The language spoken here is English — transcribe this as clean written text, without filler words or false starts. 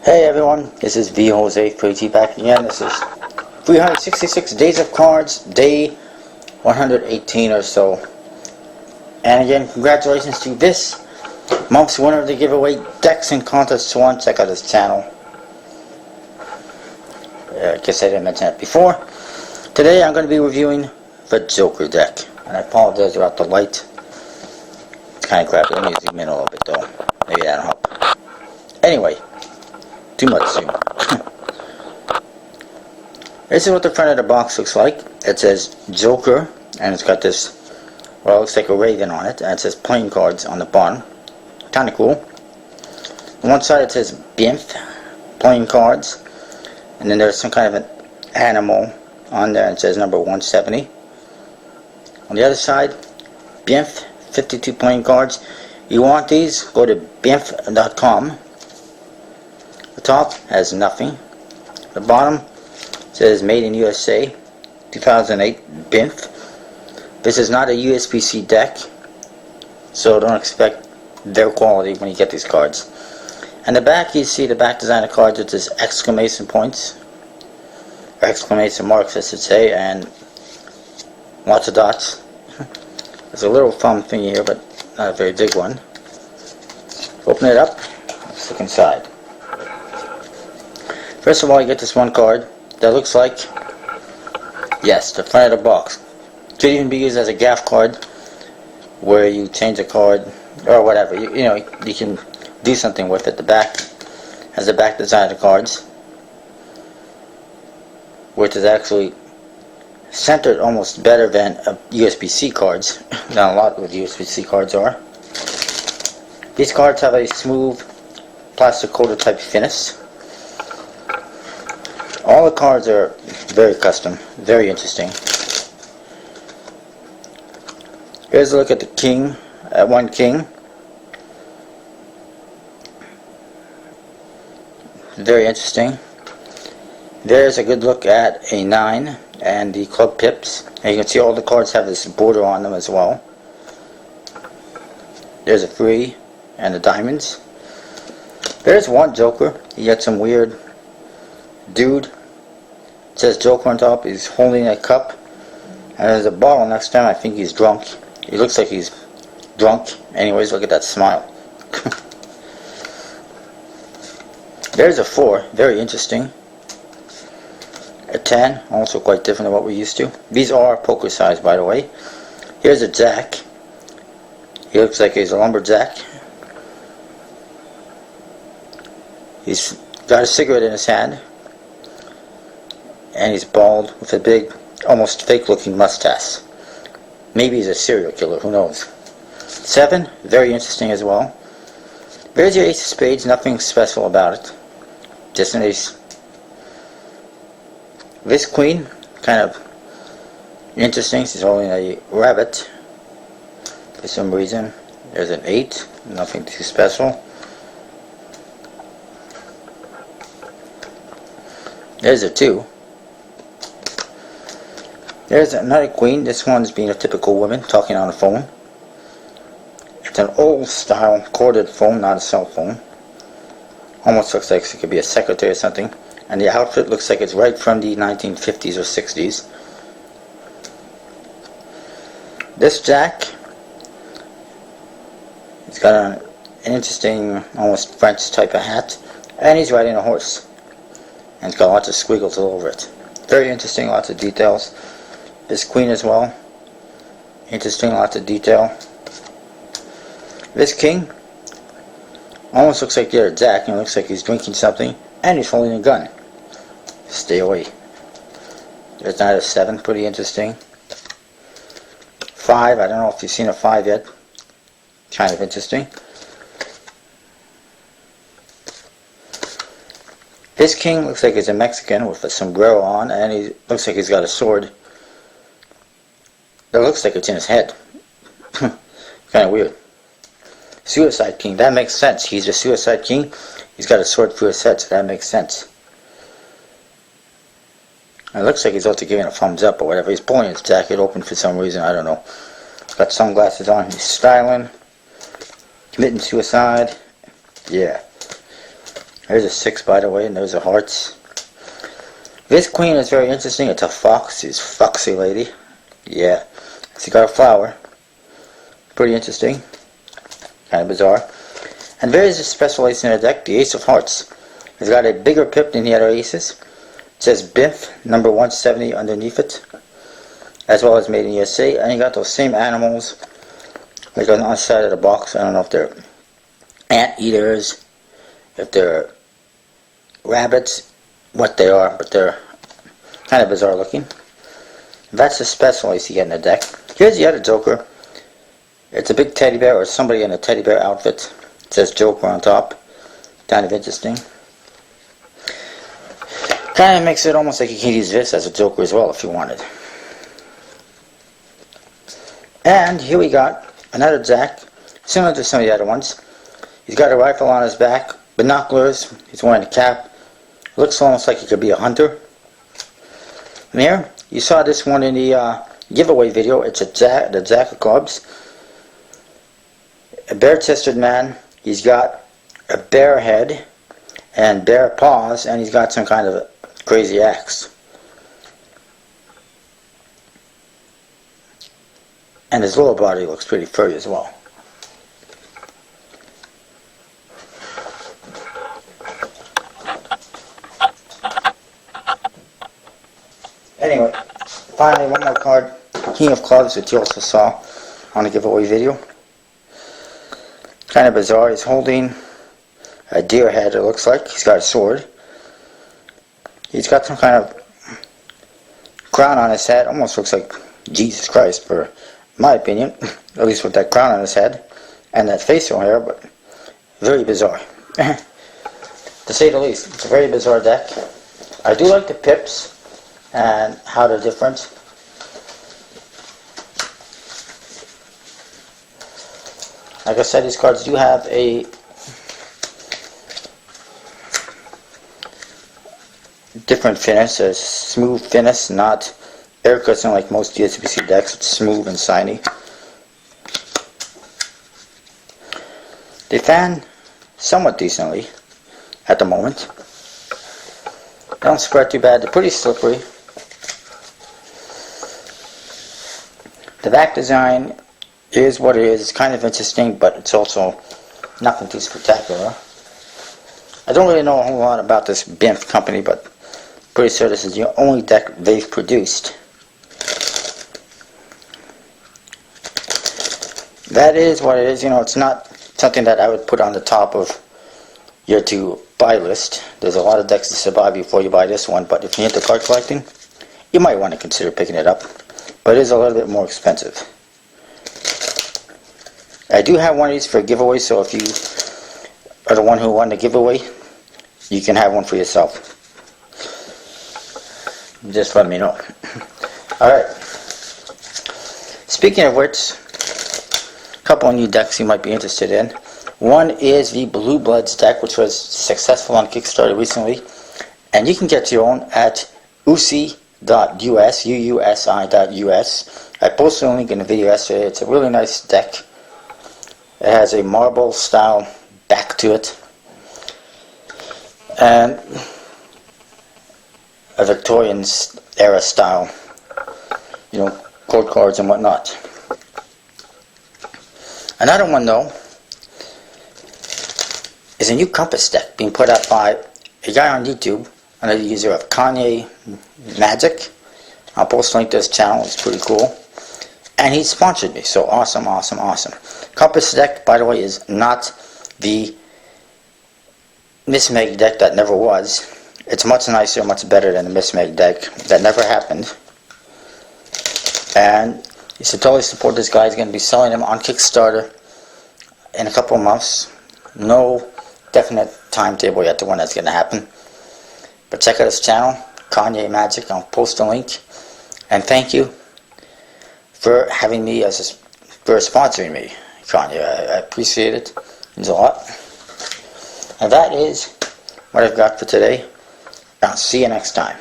Hey everyone, this is V Jose 3T back again. This is 366 days of cards, day 118 or so. And again, congratulations to this month's winner of the giveaway, Decks and Contests 1. Check out his channel. I guess I didn't mention that before. Today I'm going to be reviewing the Joker deck. And I apologize about the light. It's kind of crappy. Let me zoom in a little bit though. Maybe that'll help. Anyway. Too much zoom. This is what the front of the box looks like. It says Joker, and it's got this, well, it looks like a raven on it, and it says playing cards on the bottom. Kind of cool. On one side it says BIMF, playing cards, and then there's some kind of an animal on there, and it says number 170. On the other side, BIMF, 52 playing cards. You want these? Go to bimf.com. The top has nothing. The bottom says made in USA 2008 BIMF. This is not a USPC deck, so don't expect their quality when you get these cards. And the back, you see the back design of cards, it says exclamation points, or exclamation marks I should say, and lots of dots. There's a little thumb thingy here, but not a very big one. Open it up, let's look inside. First of all, you get this one card that looks like, yes, the front of the box. Could even be used as a gaff card where you change a card or whatever. You know, you can do something with it. The back has the back design of the cards, which is actually centered almost better than USPC cards. Now, a lot of USPC cards are. These cards have a smooth plastic coated type finish. All the cards are very custom, very interesting. Here's a look at the king, at one king. Very interesting. There's a good look at a 9 and the club pips. And you can see all the cards have this border on them as well. There's a 3 and the diamonds. There's one Joker. You got some weird dude. It says Joker on top. He's holding a cup, and there's a bottle next to him. I think he's drunk. He looks like he's drunk. Anyways, look at that smile. There's a 4, very interesting. A 10, also quite different than what we're used to. These are poker size, by the way. Here's a Jack. He looks like he's a lumberjack. He's got a cigarette in his hand. And he's bald with a big, almost fake-looking mustache. Maybe he's a serial killer, who knows. 7, very interesting as well. There's your ace of spades, nothing special about it. Just an ace. This queen, kind of interesting. She's holding a rabbit for some reason. There's an 8, nothing too special. There's a 2. There's another queen. This one's being a typical woman, talking on the phone. It's an old style corded phone, not a cell phone. Almost looks like it could be a secretary or something. And the outfit looks like it's right from the 1950s or 60s. This Jack, he's got an interesting, almost French type of hat. And he's riding a horse. And it's got lots of squiggles all over it. Very interesting, lots of details. This queen as well. Interesting, lots of detail. This king almost looks like the other Jack, and it looks like he's drinking something, and he's holding a gun. Stay away. There's another 7, pretty interesting. 5, I don't know if you've seen a 5 yet. Kind of interesting. This king looks like he's a Mexican with a sombrero on, and he looks like he's got a sword. That looks like it's in his head. Kind of weird. Suicide King, that makes sense. He's a Suicide King. He's got a sword through his head, so that makes sense. And it looks like he's also giving a thumbs up or whatever. He's pulling his jacket open for some reason, I don't know. He's got sunglasses on, he's styling. Committing suicide. Yeah. There's a 6, by the way, and those are hearts. This queen is very interesting. It's a fox. She's a foxy lady. Yeah. She got a flower. Pretty interesting. Kind of bizarre. And there is a special ace in the deck, the Ace of Hearts. It's got a bigger pip than the other aces. It says BIF, number 170 underneath it. As well as made in USA. And you got those same animals like on the side of the box. I don't know if they're anteaters, if they're rabbits, what they are, but they're kind of bizarre looking. That's the special ace you get in the deck. Here's the other Joker. It's a big teddy bear or somebody in a teddy bear outfit. It says Joker on top. Kind of interesting. Kind of makes it almost like you can use this as a Joker as well if you wanted. And here we got another Jack, similar to some of the other ones. He's got a rifle on his back, binoculars, he's wearing a cap. Looks almost like he could be a hunter. And here, you saw this one in the giveaway video. It's the Jack of Clubs. A bare-chested man. He's got a bear head and bear paws, and he's got some kind of crazy axe. And his lower body looks pretty furry as well. Anyway, finally one more card, King of Clubs, which you also saw on the giveaway video. Kind of bizarre. He's holding a deer head, it looks like. He's got a sword. He's got some kind of crown on his head. Almost looks like Jesus Christ, for my opinion. At least with that crown on his head and that facial hair, but very bizarre. To say the least, it's a very bizarre deck. I do like the pips and how they're different. Like I said, these cards do have a different finish, a smooth finish, not air cushion like most USPC decks. It's smooth and shiny. They fan somewhat decently at the moment. They don't spread too bad. They're pretty slippery. The back design is what it is. It's kind of interesting, but it's also nothing too spectacular. I don't really know a whole lot about this BIF company, but pretty sure this is the only deck they've produced. That is what it is. You know, it's not something that I would put on the top of your to buy list. There's a lot of decks to survive before you buy this one, but if you're into card collecting, you might want to consider picking it up. But it is a little bit more expensive. I do have one of these for a giveaway, so if you are the one who won the giveaway, you can have one for yourself. Just let me know. Alright. Speaking of which, a couple of new decks you might be interested in. One is the Blue Bloods deck, which was successful on Kickstarter recently. And you can get your own at USI.US, UUSI.US. I posted a link in the video yesterday. It's a really nice deck. It has a marble style back to it. And a Victorian era style, you know, court cards and whatnot. Another one though is a new compass deck being put out by a guy on YouTube, another user of Kanye Magic. I'll post a link to his channel. It's pretty cool. And he sponsored me, so awesome, awesome, awesome. Compass deck, by the way, is not the mismade deck that never was. It's much nicer, much better than the mismade deck that never happened. And you should totally support this guy. He's going to be selling them on Kickstarter in a couple of months. No definite timetable yet to when that's going to happen. But check out his channel, Kanye Magic. I'll post a link. And thank you for having me for sponsoring me, Kanye. I appreciate it. It means a lot. And that is what I've got for today. I'll see you next time.